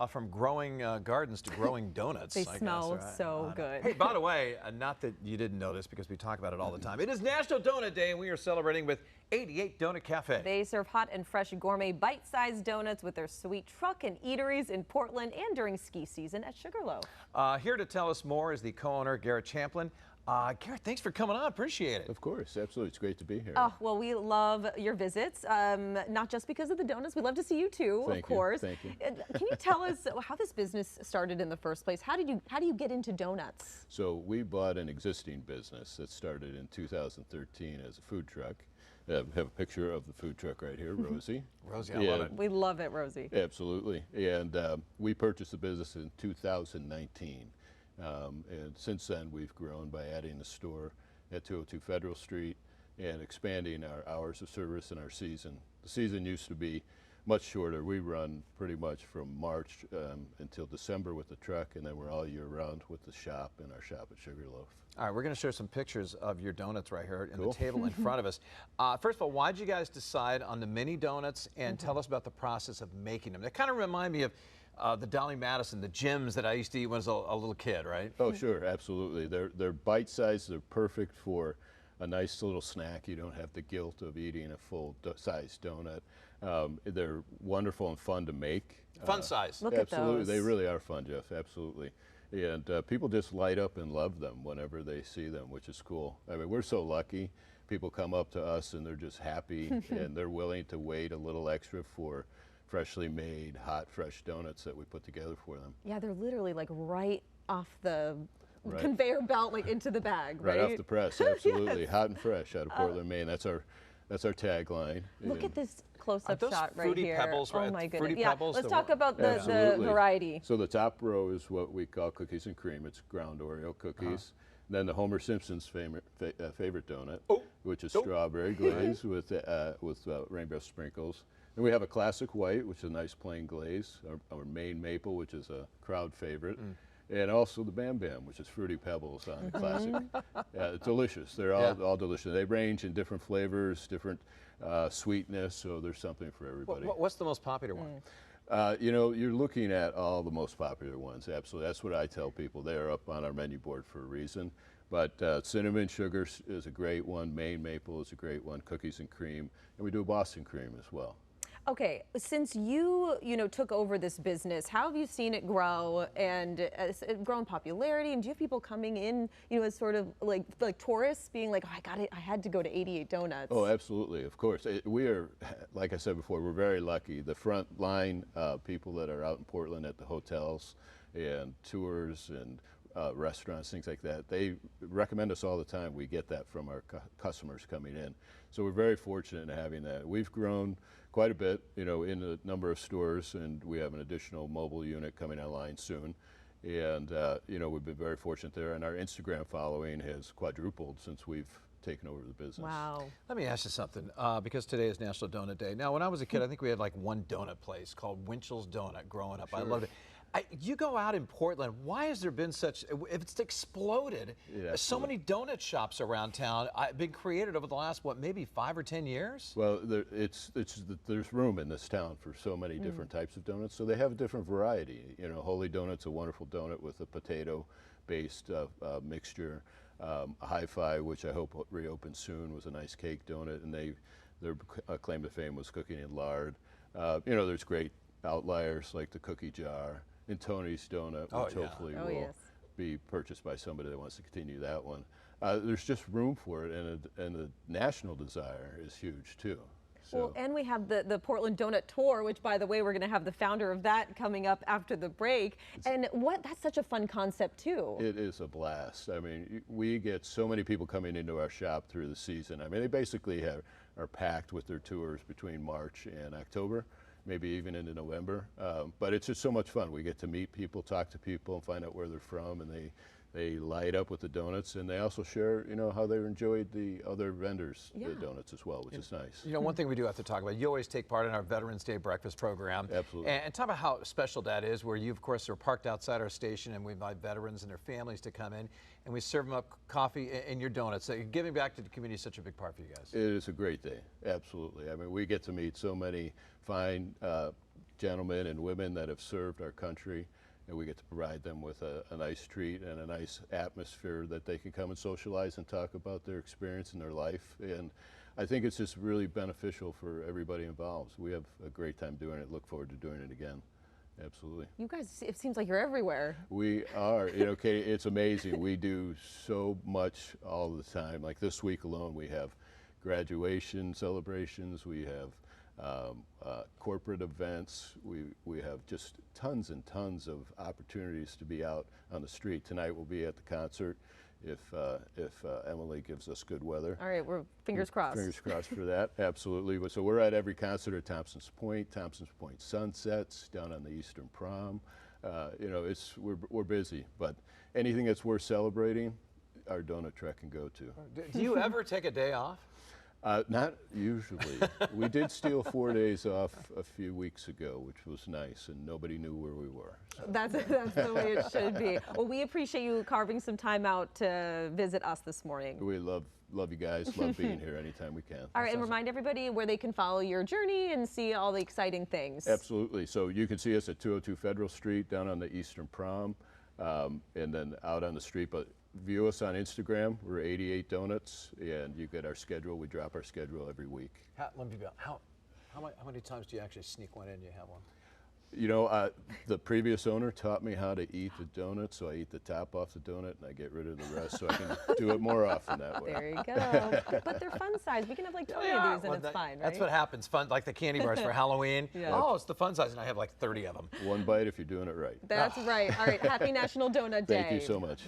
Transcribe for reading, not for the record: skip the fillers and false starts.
from growing gardens to growing donuts. They I smell guess, right? so good. Hey, by the way, not that you didn't know this because we talk about it all the time. It is National Donut Day, and we are celebrating with 88 Donut Café. They serve hot and fresh gourmet bite-sized donuts with their sweet truck and eateries in Portland and during ski season at Sugarloaf. Here to tell us more is the co-owner, Garrett Champlin. Garrett, thanks for coming on. Appreciate it. Of course, absolutely. It's great to be here. Oh, well, we love your visits, not just because of the donuts. We love to see you too, of course. Thank you. Can you tell us how this business started in the first place? How do you get into donuts? So we bought an existing business that started in 2013 as a food truck. I have a picture of the food truck right here, Rosie. Rosie, I love it. We love it, Rosie. Absolutely. And we purchased the business in 2019. And since then, we've grown by adding a store at 202 Federal Street and expanding our hours of service and our season. The season used to be much shorter. We run pretty much from March until December with the truck, and then we're all year round with the shop and our shop at Sugarloaf. All right, we're going to share some pictures of your donuts right here in the table in front of us. First of all, why did you guys decide on the mini donuts, and tell us about the process of making them? They kind of remind me of the Dolly Madison, the gems that I used to eat when I was a little kid, right? Oh, sure, absolutely. They're bite-sized. They're perfect for a nice little snack. You don't have the guilt of eating a full-size donut. They're wonderful and fun to make. Fun size. Look Absolutely, at those. they really are fun, Jeff. Absolutely, and people just light up and love them whenever they see them, which is cool. I mean, we're so lucky. People come up to us and they're just happy, and they're willing to wait a little extra for freshly made, hot, fresh donuts that we put together for them. Yeah, they're literally like right off the conveyor belt, like into the bag, right? Right off the press, absolutely. Yes. Hot and fresh out of Portland, Maine. That's our tagline. Look at this close-up those shot right Fruity here. Pebbles, Oh right? my goodness. Fruity Yeah, Pebbles, let's the talk about the Absolutely. variety. So the top row is what we call cookies and cream. It's ground Oreo cookies. Then the Homer Simpson's favorite donut, which is strawberry glaze with rainbow sprinkles. Then we have a classic white, which is a nice plain glaze. Our Maine maple, which is a crowd favorite. And also the Bam Bam, which is Fruity Pebbles on the classic. Delicious. They're all delicious. They range in different flavors, different sweetness, so there's something for everybody. What's the most popular one? You know, you're looking at all the most popular ones, absolutely. That's what I tell people. They're up on our menu board for a reason. But cinnamon sugar is a great one, Maine maple is a great one, cookies and cream, and we do Boston cream as well. Okay, since you took over this business, how have you seen it grow and grow in popularity? And do you have people coming in, as sort of like tourists, being like, oh, I had to go to 88 Donuts? Oh, absolutely, of course. We are, like I said before, we're very lucky. The front line people that are out in Portland at the hotels and tours and restaurants, things like that, they recommend us all the time. We get that from our customers coming in. So we're very fortunate in having that. We've grown quite a bit, in the number of stores, and we have an additional mobile unit coming online soon. And, we've been very fortunate there, and our Instagram following has quadrupled since we've taken over the business. Wow. Let me ask you something, because today is National Donut Day. Now, when I was a kid, I think we had like one donut place called Winchell's Donut growing up. Sure. I loved it. You go out in Portland, why has there been such, it's exploded, so many donut shops around town been created over the last, maybe 5 or 10 years? Well, there's room in this town for so many different types of donuts, so they have a different variety. Holy Donut's a wonderful donut with a potato-based mixture. Hi-Fi, which I hope reopens soon, was a nice cake donut, and their claim to fame was cooking in lard. There's great outliers like the cookie jar. And Tony's Donut, which hopefully will be purchased by somebody that wants to continue that one. There's just room for it, and the national desire is huge too. So. Well, and we have the Portland Donut Tour, which, by the way, we're going to have the founder of that coming up after the break. And that's such a fun concept too. It is a blast. I mean, we get so many people coming into our shop through the season. I mean, they basically are packed with their tours between March and October. Maybe even into November, but it's just so much fun. We get to meet people, talk to people, and find out where they're from, and they light up with the donuts, and they also share, how they enjoyed the other vendors' donuts as well, which is nice. One thing we do have to talk about, you always take part in our Veterans Day breakfast program. Absolutely. And talk about how special that is, where you, of course, are parked outside our station, and we invite veterans and their families to come in, and we serve them up coffee and your donuts. So giving back to the community is such a big part for you guys. It is a great day, absolutely. I mean, we get to meet so many fine gentlemen and women that have served our country, and we get to provide them with a nice treat and a nice atmosphere that they can come and socialize and talk about their experience in their life. And I think it's just really beneficial for everybody involved. We have a great time doing it. Look forward to doing it again. Absolutely. You guys, it seems like you're everywhere. We are. You know, Katie, it's amazing. We do so much all the time. Like this week alone, we have graduation celebrations. We have corporate events. We have just tons and tons of opportunities to be out on the street. Tonight we'll be at the concert if Emily gives us good weather. All right, we're fingers crossed. Fingers crossed for that, absolutely. So we're at every concert at Thompson's Point Sunsets, down on the Eastern Prom. You know, we're busy, but anything that's worth celebrating, our donut truck can go to. Do you ever take a day off? Not usually. We did steal 4 days off a few weeks ago, which was nice, and nobody knew where we were. So. That's the way it should be. Well, we appreciate you carving some time out to visit us this morning. We love you guys, love being here anytime we can. All right, and remind everybody where they can follow your journey and see all the exciting things. Absolutely. So you can see us at 202 Federal Street down on the Eastern Prom, and then out on the street. But view us on Instagram. We're 88 Donuts, and you get our schedule. We drop our schedule every week. Let me be how many times do you actually sneak one in? Do you have one? You know, the previous owner taught me how to eat the donut, so I eat the top off the donut and I get rid of the rest, so I can do it more often that way. There you go. But they're fun size. We can have like 20 of these and it's fine, right? That's what happens. Fun, like the candy bars for Halloween. Yeah. Oh, it's the fun size, and I have like 30 of them. One bite if you're doing it right. That's right. All right. Happy National Donut Day. Thank you so much.